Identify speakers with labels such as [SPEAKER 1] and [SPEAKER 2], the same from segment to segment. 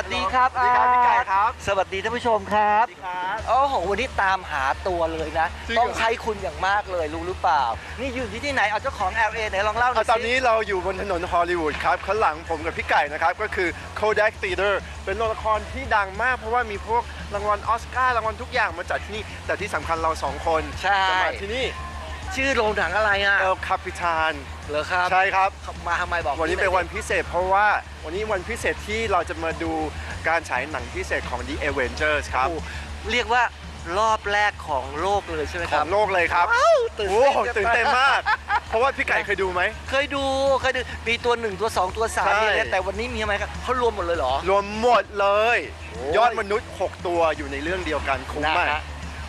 [SPEAKER 1] วัสดีครับ
[SPEAKER 2] สวัสดีครับพี่ไก่ครับ
[SPEAKER 1] สวัสดีท่านผู้ชมครับ
[SPEAKER 2] สวัสดีครับ
[SPEAKER 1] โอ้โหวันนี้ตามหาตัวเลยนะต้องใช้คุณอย่างมากเลยรู้หรือเปล่านี่อยู่ที่ไหนเอาเจ้าของ LA ไหนลองเล่าหน่อยสิ
[SPEAKER 2] ตอนนี้เราอยู่บนถนนฮอลลีวูดครับข้างหลังผมกับพี่ไก่นะครับก็คือ Kodak Theater เป็นโรงละครที่ดังมากเพราะว่ามีพวกรางวัลออสการ์รางวัลทุกอย่างมาจัดที่นี่แต่ที่สำคัญเรา2 คนจะมาที่นี่
[SPEAKER 1] ชื่อโรงหนังอะไรอ่ะ
[SPEAKER 2] เอลคาปิทาน
[SPEAKER 1] เหรอครับ
[SPEAKER 2] ใช่ครับ
[SPEAKER 1] มาทำไมบอก
[SPEAKER 2] วันนี้เป็นวันพิเศษเพราะว่าวันนี้วันพิเศษที่เราจะมาดูการฉายหนังพิเศษของ The Avengers ครับ
[SPEAKER 1] เรียกว่ารอบแรกของโลกเลยใช่ไหมครับ
[SPEAKER 2] ของโลกเลยครับตื่นเต้นมากเพราะว่าพี่ไก่เคยดูไหม
[SPEAKER 1] เคยดูมีตัว1ตัว2ตัว3เนี่ยแต่วันนี้มีไหมครับเขารวมหมดเลยเหรอ
[SPEAKER 2] รวมหมดเลยยอดมนุษย์6ตัวอยู่ในเรื่องเดียวกันคุ้มมาก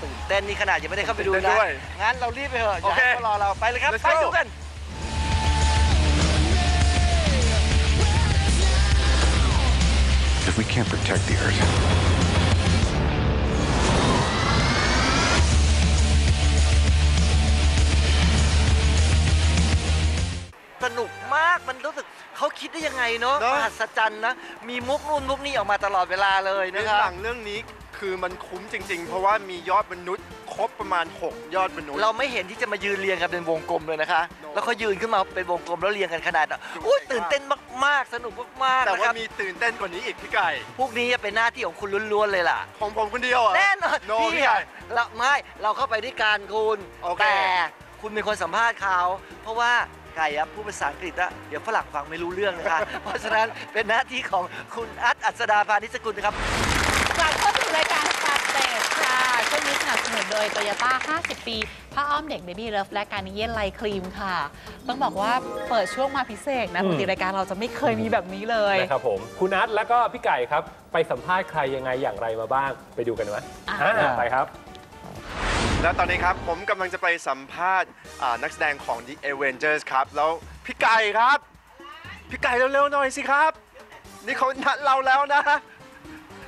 [SPEAKER 1] ตื่นเต้นนี่ขนาดยังไม่ได้เข้าไปดูนะงั้นเรารีบไปเถอะอย่าให้เขารอเราไปเลยครับไปดูกัน
[SPEAKER 3] If we can't protect the Earth,
[SPEAKER 1] สนุกมากมันรู้สึกเขาคิดได้ยังไงเนาะมหัศจรรย์นะมีมุกนู่นมุกนี่ออกมาตลอดเวลาเลยนะครับ
[SPEAKER 2] หนังเรื่องนี้คือมันคุ้มจริงๆเพราะว่ามียอดมนุษย์ครบประมาณ6ยอดมนุษย์
[SPEAKER 1] เราไม่เห็นที่จะมายืนเรียงกันเป็นวงกลมเลยนะคะแล้วเขายืนขึ้นมาเป็นวงกลมแล้วเรียงกันขนาดนั้นตื่นเต้นมากๆสนุกมากๆ
[SPEAKER 2] แต่ว่ามีตื่นเต้นกว่านี้อีกพี่ไก่
[SPEAKER 1] พวกนี้เป็นหน้าที่ของคุณล้วนๆเลยล่ะ
[SPEAKER 2] ของผมคนเดียวอ่ะ
[SPEAKER 1] แน่นอนพี่เราเข้าไปด้วยกันคุณแต่คุณเป็นคนสัมภาษณ์เขาเพราะว่าไก่พูดภาษาอังกฤษอะเดี๋ยวฝรั่งฟังไม่รู้เรื่องนะคะเพราะฉะนั้นเป็นหน้าที่ของคุณอัศดาพานิชกุลนะครับ
[SPEAKER 4] กลับเข้าสู่รายการสเตจค่ะช่วงนี้สนับสนุนโดยโตโยต้า50 ปีผ้าอ้อมเด็กเบบี้เลิฟและการนิเย่นไลครีมค่ะต้องบอกว่าเปิดช่วงมาพิเศษนะปกติรายการเราจะไม่เคยมีแบบนี้เลย
[SPEAKER 5] นะครับผมคุณนัทแล้วก็พี่ไก่ครับไปสัมภาษณ์ใครยังไงอย่างไรมาบ้างไปดูกันไหมไปครับ
[SPEAKER 2] แล้วตอนนี้ครับผมกำลังจะไปสัมภาษณ์นักแสดงของ The Avengers ครับแล้วพี่ไก่ครับพี่ไก่เร็วๆหน่อยสิครับนี่เขานัดเราแล้วนะ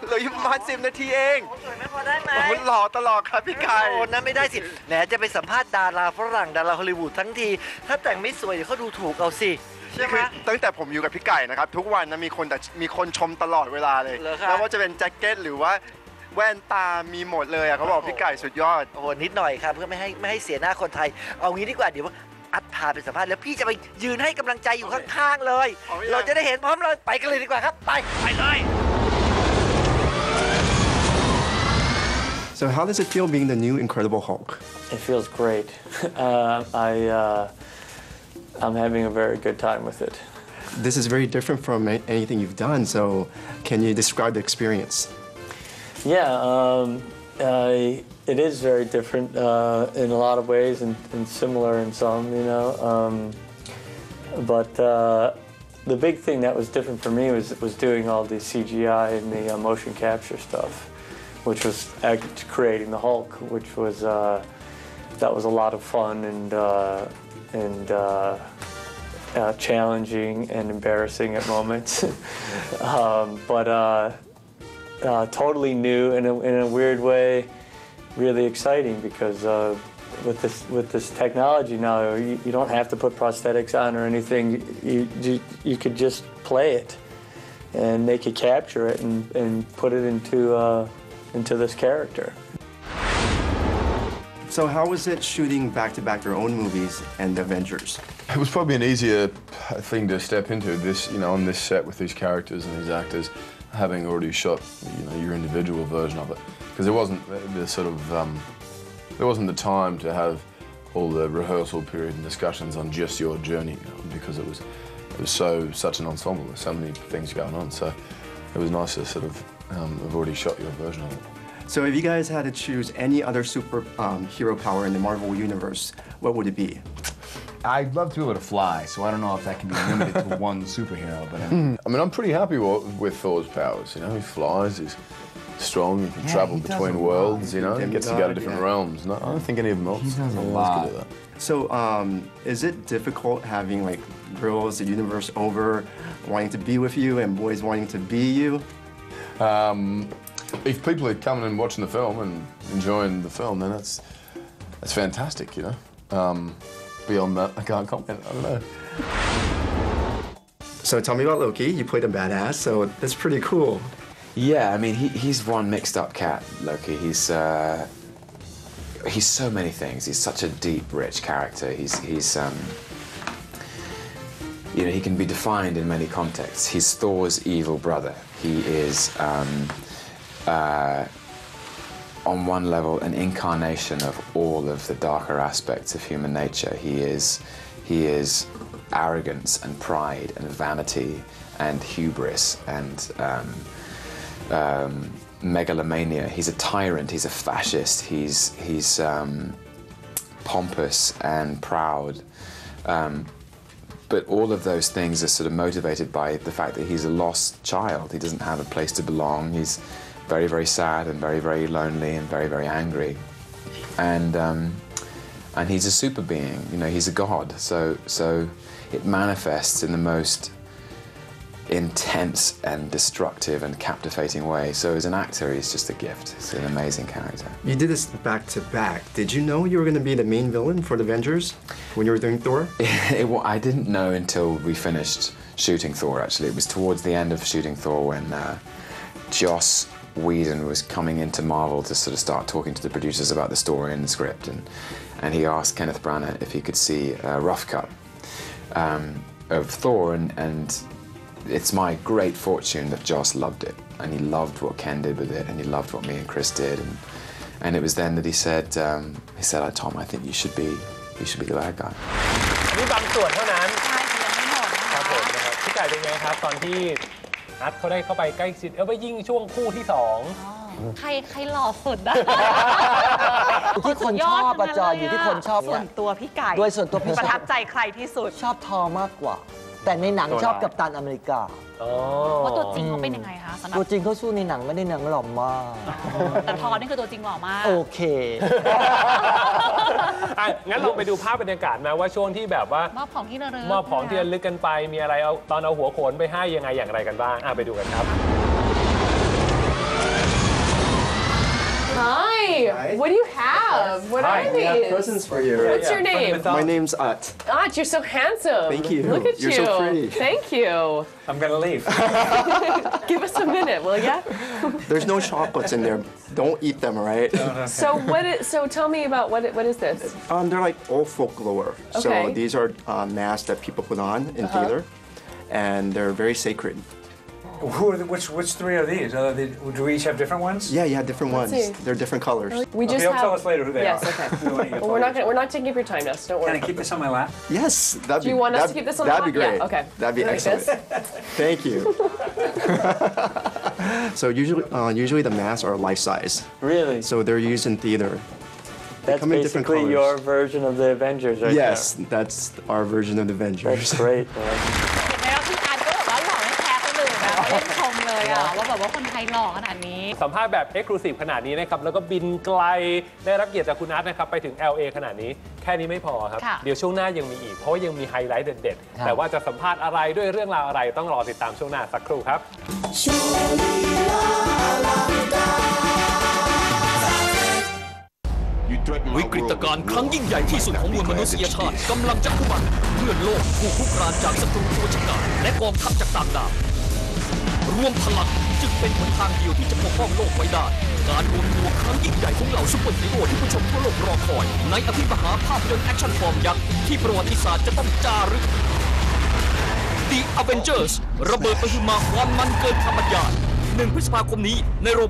[SPEAKER 2] เหลืออยู่ประมาณ10 นาทีเอง
[SPEAKER 1] สวยไม่พอได้ไหม
[SPEAKER 2] หล่อตลอดครับพี่ไก่
[SPEAKER 1] โอ้นั้นไม่ได้สิแหมจะไปสัมภาษณ์ดาราฝรั่งดาราฮอลลีวูดทั้งทีถ้าแต่งไม่สวยเดี๋ยวเขาดูถูกเอาสิใช่ไหม
[SPEAKER 2] ตั้งแต่ผมอยู่กับพี่ไก่นะครับทุกวันนะมีคนชมตลอดเวลาเลยแล้วว่าจะเป็นแจ็คเก็ตหรือว่าแว่นตามีหมดเลยเขาบอกพี่ไก่สุดยอด
[SPEAKER 1] โอ้โหนิดหน่อยครับเพื่อไม่ให้เสียหน้าคนไทยเอางี้ดีกว่าเดี๋ยวอัดพาไปสัมภาษณ์แล้วพี่จะไปยืนให้กำลังใจอยู่ข้างๆเลยเราจะได้เห็นพร้อมเลยไปกันเลยดีกว่าครับไปเลย
[SPEAKER 6] So how does it feel being the new Incredible Hulk?
[SPEAKER 7] It feels great. I'm having a very good time with it.
[SPEAKER 6] This is very different from anything you've done, so can you describe the experience?
[SPEAKER 7] Yeah, it is very different in a lot of ways and similar in some, you know. But the big thing that was different for me was doing all the CGI and the motion capture stuff, which was creating the Hulk, which was that was a lot of fun and challenging and embarrassing at moments, but totally new and in a weird way, really exciting because with this technology now, you don't have to put prosthetics on or anything. You could just play it, and they could capture it and put it into this character.
[SPEAKER 6] So how was it shooting back-to-back your own movies and the Avengers?
[SPEAKER 8] It was probably an easier thing to step into this, you know, on this set with these characters and these actors, having already shot, you know, your individual version of it, because there wasn't the sort of there wasn't the time to have all the rehearsal period and discussions on just your journey, you know, because it was such an ensemble. There's so many things going on, so it was nice to sort of have already shot your version of it.
[SPEAKER 6] So if you guys had to choose any other super hero power in the Marvel universe, what would it be?
[SPEAKER 9] I'd love to be able to fly, so I don't know if that can be limited to one superhero, but
[SPEAKER 8] I mean, I'm pretty happy with Thor's powers, you know, he flies, he's strong, he can travel between worlds, you know, he gets to go to different realms. No, I don't think any of them else.
[SPEAKER 9] He does a lot.
[SPEAKER 6] So is it difficult having like girls the universe over wanting to be with you and boys wanting to be you?
[SPEAKER 8] If people are coming and watching the film and enjoying the film, then that's fantastic, you know. Beyond that, I can't comment. I don't know.
[SPEAKER 6] So tell me about Loki. You played a badass, so that's pretty cool.
[SPEAKER 3] Yeah, I mean, he's one mixed up cat, Loki. He's so many things. He's such a deep, rich character. He's you know, he can be defined in many contexts. He's Thor's evil brother. He is, on one level, an incarnation of all of the darker aspects of human nature. He is arrogance and pride and vanity and hubris and megalomania. He's a tyrant. He's a fascist. He's pompous and proud. But all of those things are sort of motivated by the fact that he's a lost child. He doesn't have a place to belong. He's very, very sad and very, very lonely and very, very angry. And he's a super being. You know, he's a god. So it manifests in the most intense and destructive and captivating way. So as an actor, he's just a gift. He's an amazing character.
[SPEAKER 6] You did this back to back. Did you know you were going to be the main villain for the Avengers when you were doing Thor?
[SPEAKER 3] I didn't know until we finished shooting Thor, actually. It was towards the end of shooting Thor when Joss Whedon was coming into Marvel to sort of start talking to the producers about the story and the script, and he asked Kenneth Branagh if he could see a rough cut of Thor, and it's my great fortune that Joss loved it, and he loved what Ken did with it, and he loved what me and Chris did, and it was then that he said, Tom, I think you should be the bad guy.
[SPEAKER 5] นี่บางส่วนเท่านั้น
[SPEAKER 4] ใช่ยังไม่หมดนะ
[SPEAKER 5] ครั
[SPEAKER 4] คะ
[SPEAKER 5] บผมนะครับพี่ไก่เป็นไงครับตอนที่นัดเขาได้เข้าไปใกล้ชิดไปยิ่งช่วงคู่ที่2
[SPEAKER 4] ใครหล่อสุดนะ
[SPEAKER 1] อยู่ที่คนชอบอะจอยอยู่ที่คนชอบ
[SPEAKER 4] ส่วนตัวพี่ไก่
[SPEAKER 1] โดยส่วนตัวพี่
[SPEAKER 4] ประทับใจใครที่สุด
[SPEAKER 1] ชอบทอมากกว่า แต่ในหนังชอบกัปตันอเมริกา
[SPEAKER 4] ว่าตัวจริงเขาเป็นยังไงคะสำหรับ
[SPEAKER 1] ตัวจริงเขาสู้ในหนังไม่ได้หนังหล่อมาก
[SPEAKER 4] แต่ทอนี่คือตัวจริงหล่อมาก
[SPEAKER 1] โอเค
[SPEAKER 5] งั้นเราไปดูภาพบรรยากาศนะว่าช่วงที่แบบว่าม
[SPEAKER 4] อบของที่ระลึก
[SPEAKER 5] มอบของที่ระลึกกันไปมีอะไรเอาตอนเอาหัวโขนไปให้ยังไงอย่างไรกันบ้างไปดูกันครับ
[SPEAKER 10] Hi. What do you have? What are
[SPEAKER 6] We
[SPEAKER 10] these?
[SPEAKER 6] have presents for you.
[SPEAKER 10] What's your name?
[SPEAKER 6] My name's Ut.
[SPEAKER 10] You're so handsome.
[SPEAKER 6] Thank you.
[SPEAKER 10] Look at
[SPEAKER 6] You're
[SPEAKER 10] you.
[SPEAKER 6] so pretty.
[SPEAKER 10] Thank you.
[SPEAKER 9] I'm gonna leave.
[SPEAKER 10] Give us a minute, will ya?
[SPEAKER 6] There's no chocolates in there. Don't eat them, all right?
[SPEAKER 10] So tell me about what is this?
[SPEAKER 6] They're like old folklore.
[SPEAKER 10] Okay.
[SPEAKER 6] So these are masks that people put on in theater, and they're very sacred.
[SPEAKER 9] Which three are these? Do we each have different ones?
[SPEAKER 6] Yeah, you have different ones.
[SPEAKER 10] see.
[SPEAKER 6] They're different colors.
[SPEAKER 10] We just
[SPEAKER 9] You'll
[SPEAKER 10] have.
[SPEAKER 9] tell us later who they
[SPEAKER 10] yes,
[SPEAKER 9] are.
[SPEAKER 10] okay. Well, we're not taking up your time, Ness. Don't
[SPEAKER 9] Can
[SPEAKER 10] worry.
[SPEAKER 9] I keep this on my lap?
[SPEAKER 6] Yes, that'd
[SPEAKER 10] Do you want us to keep this on the
[SPEAKER 6] That'd be
[SPEAKER 10] lap?
[SPEAKER 6] great.
[SPEAKER 10] Yeah, okay.
[SPEAKER 6] That'd be
[SPEAKER 10] Like
[SPEAKER 6] excellent.
[SPEAKER 10] this?
[SPEAKER 6] Thank you. So usually the masks are life size.
[SPEAKER 7] Really?
[SPEAKER 6] So they're used in theater.
[SPEAKER 7] That's
[SPEAKER 6] come in different
[SPEAKER 7] basically
[SPEAKER 6] colors.
[SPEAKER 7] your version of the Avengers, right?
[SPEAKER 6] Yes, that's our version of the
[SPEAKER 7] there.
[SPEAKER 6] Avengers.
[SPEAKER 7] That's great. Man.
[SPEAKER 4] เห็นไหมว่าพี่อาร์ตก็แบบว่าหล่อไม่แพ้คนอื่นนะเขาเล่นชมเลยอะว่าแบบว่าคนไทยหล่อขนาดนี้
[SPEAKER 5] สัมภาษณ์แบบเอ็กซ์คลูซีฟขนาดนี้นะครับแล้วก็บินไกลได้รับเกียรติจากคุณนัทนะครับไปถึง LA ขนาดนี้แค่นี้ไม่พอครับ
[SPEAKER 4] ค่ะ
[SPEAKER 5] เดี๋ยวช่วงหน้ายังมีอีกเพราะว่ายังมีไฮไลท์เด็ดๆ แต่ว่าจะสัมภาษณ์อะไรด้วยเรื่องราวอะไรต้องรอติดตามช่วงหน้าสักครู่ครับ
[SPEAKER 11] วิกฤตการณ์ครั้งยิ่งใหญ่ที่สุดของมวลมนุษยชาติกำลังจะคุกมันเมื่อโลกถูกคุกคามจากศัตรูตัวฉกาจและกองทัพจากต่างดาวรวมพลังจึงเป็นหนทางเดียวที่จะปกป้องโลกไว้ได้การรวมตัวครั้งยิ่งใหญ่ของเหล่าซุปเปอร์ฮีโร่ที่ผู้ชมทั่วโลกรอคอยในอภิมหาภาพยนตร์แอคชั่นฟอร์มยักษ์ที่ประวัติศาสตร์จะต้องจารึก The Avengers ระเบิดปะทุมาความมันเกินคำบรรยาย1 พฤษภาคมนี้ในโรง